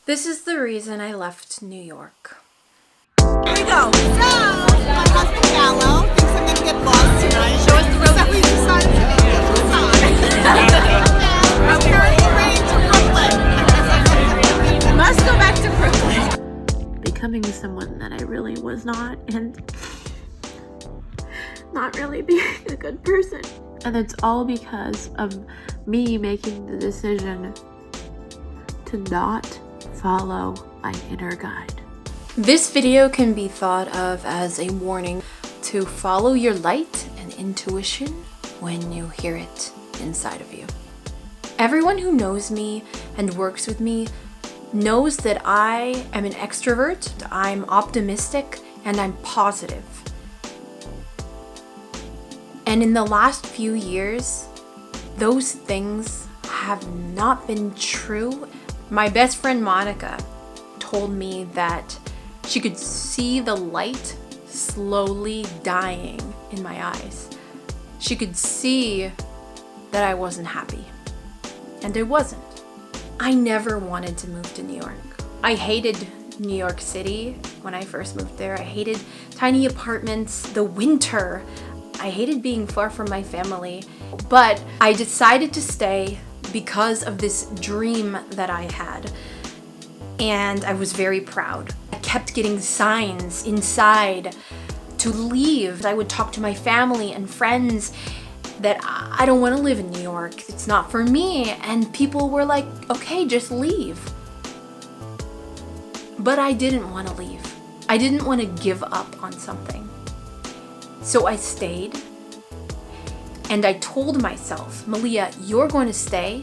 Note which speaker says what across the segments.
Speaker 1: This is the reason I left New York.
Speaker 2: Here we go. So, my husband Gallo thinks I'm gonna get lost tonight. Show us the road. So we decided to be here. I'm carrying the rain to Brooklyn. Must go back to Brooklyn.
Speaker 3: Becoming someone that I really was not, and not really being a good person. And it's all because of me making the decision to not follow my inner guide.
Speaker 1: This video can be thought of as a warning to follow your light and intuition when you hear it inside of you. Everyone who knows me and works with me knows that I am an extrovert, I'm optimistic, and I'm positive. And in the last few years, those things have not been true. My best friend Monica told me that she could see the light slowly dying in my eyes. She could see that I wasn't happy. And I wasn't. I never wanted to move to New York. I hated New York City when I first moved there. I hated tiny apartments, the winter. I hated being far from my family. But I decided to stay because of this dream that I had. And I was very proud. I kept getting signs inside to leave. I would talk to my family and friends that I don't want to live in New York. It's not for me. And people were like, okay, just leave. But I didn't want to leave. I didn't want to give up on something. So I stayed. And I told myself, Malia, you're going to stay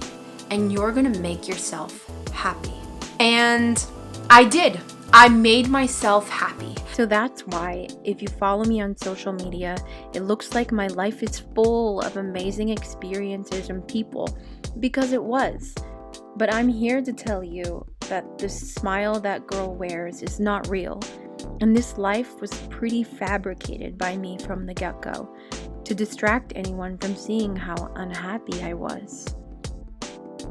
Speaker 1: and you're going to make yourself happy. And I did. I made myself happy. So that's why, if you follow me on social media, it looks like my life is full of amazing experiences and people, because it was. But I'm here to tell you that the smile that girl wears is not real. And this life was pretty fabricated by me from the get-go to distract anyone from seeing how unhappy I was.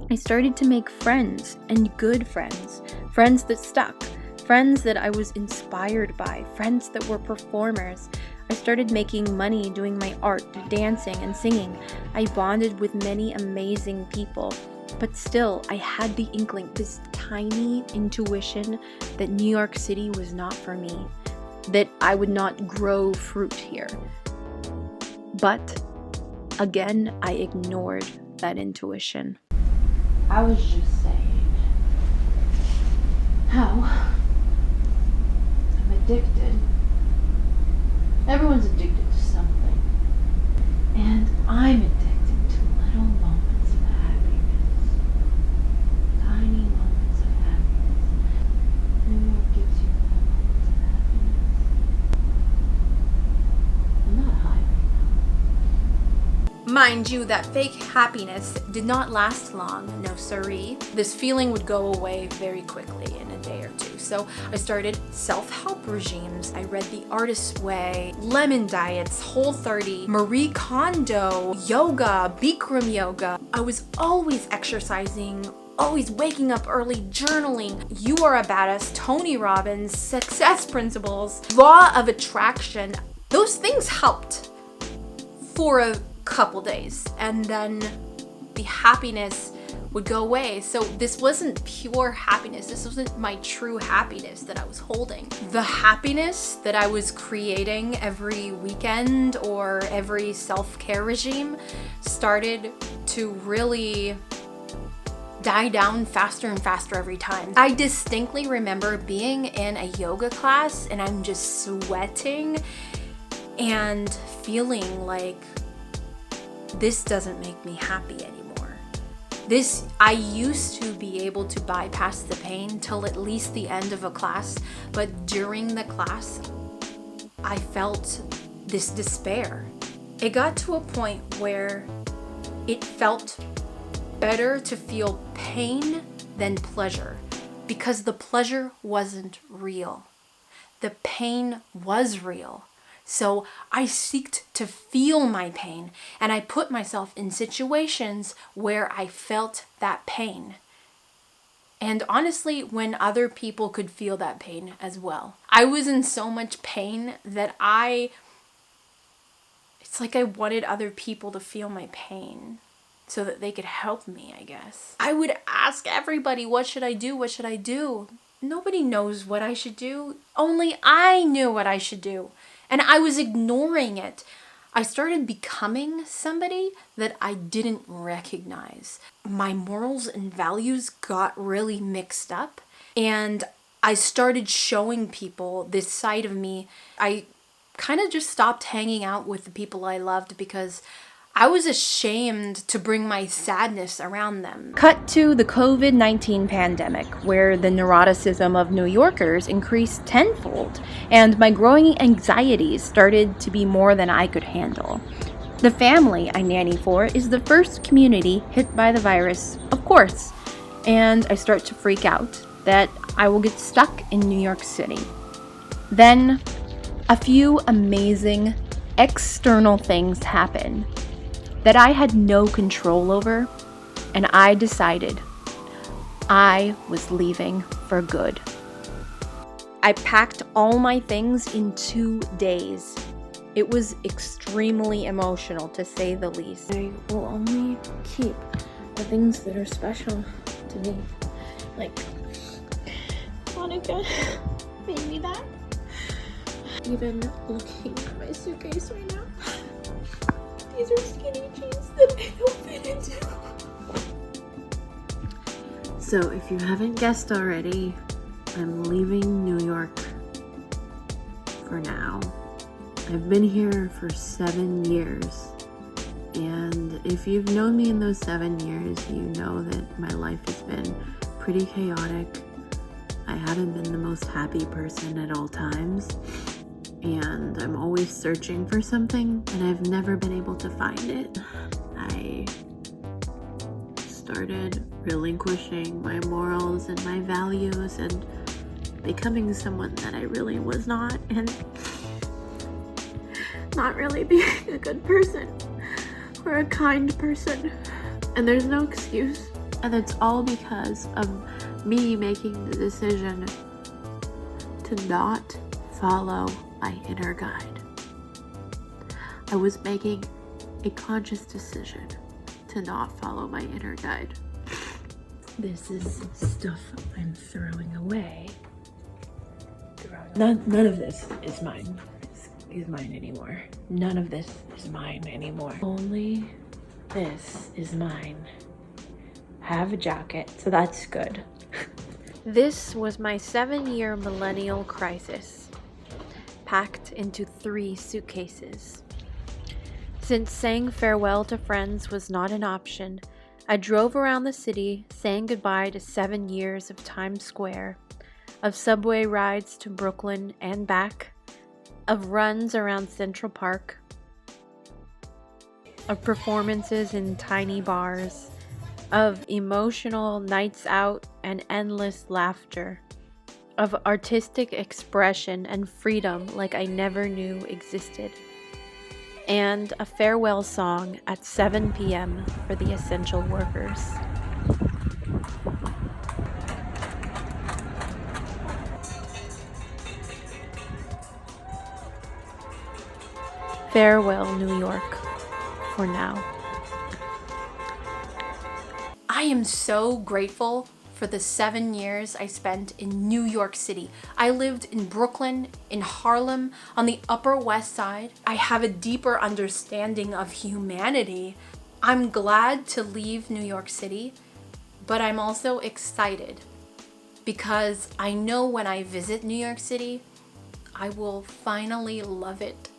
Speaker 1: I started to make friends, and good friends. Friends that stuck. Friends that I was inspired by. Friends that were performers. I started making money doing my art, dancing and singing. I bonded with many amazing people. But still, I had the inkling, this tiny intuition that New York City was not for me. That I would not grow fruit here. But, again, I ignored that intuition. I was just saying how I'm addicted. Everyone's addicted to something. And I'm addicted to little moments of happiness. Tiny moments of happiness. New York gives you little moments of happiness. I'm not high right now. Mind you, that fake happiness did not last long, no siree. This feeling would go away very quickly in a day or two. So I started self-help regimes. I read The Artist's Way, Lemon Diets, Whole30, Marie Kondo, yoga, Bikram yoga. I was always exercising, always waking up early, journaling. You Are a Badass, Tony Robbins, Success Principles, Law of Attraction. Those things helped for a couple days, and then the happiness would go away. So this wasn't pure happiness. This wasn't my true happiness that I was holding. The happiness that I was creating every weekend or every self-care regime started to really die down faster and faster every time. I distinctly remember being in a yoga class and I'm just sweating and feeling like this doesn't make me happy anymore. I used to be able to bypass the pain till at least the end of a class, but during the class, I felt this despair. It got to a point where it felt better to feel pain than pleasure, because the pleasure wasn't real. The pain was real. So I seeked to feel my pain, and I put myself in situations where I felt that pain. And honestly, when other people could feel that pain as well. I was in so much pain that it's like I wanted other people to feel my pain so that they could help me, I guess. I would ask everybody, what should I do? What should I do? Nobody knows what I should do. Only I knew what I should do. And I was ignoring it. I started becoming somebody that I didn't recognize. My morals and values got really mixed up, and I started showing people this side of me. I kind of just stopped hanging out with the people I loved because I was ashamed to bring my sadness around them. Cut to the COVID-19 pandemic, where the neuroticism of New Yorkers increased tenfold, and my growing anxieties started to be more than I could handle. The family I nanny for is the first community hit by the virus, of course, and I start to freak out that I will get stuck in New York City. Then, a few amazing external things happen that I had no control over, and I decided I was leaving for good. I packed all my things in 2 days. It was extremely emotional, to say the least.
Speaker 3: I will only keep the things that are special to me. Like, Monica made me that. Even looking at my suitcase right now. These are skinny jeans that I don't fit into. So if you haven't guessed already, I'm leaving New York for now. I've been here for 7 years. And if you've known me in those 7 years, you know that my life has been pretty chaotic. I haven't been the most happy person at all times. And I'm always searching for something, and I've never been able to find it. I started relinquishing my morals and my values and becoming someone that I really was not, and not really being a good person or a kind person. And there's no excuse. And it's all because of me making the decision to not follow my inner guide. I was making a conscious decision to not follow my inner guide.
Speaker 4: This is stuff I'm throwing away. None of this is mine. Is mine anymore. None of this is mine anymore. Only this is mine. Have a jacket, so that's good.
Speaker 3: This was my 7-year millennial crisis, packed into 3 suitcases. Since saying farewell to friends was not an option, I drove around the city saying goodbye to 7 years of Times Square, of subway rides to Brooklyn and back, of runs around Central Park, of performances in tiny bars, of emotional nights out and endless laughter, of artistic expression and freedom like I never knew existed, and a farewell song at 7 p.m. for the essential workers. Farewell, New York, for now.
Speaker 1: I am so grateful for the 7 years I spent in New York City. I lived in Brooklyn, in Harlem, on the Upper West Side. I have a deeper understanding of humanity. I'm glad to leave New York City, but I'm also excited because I know when I visit New York City, I will finally love it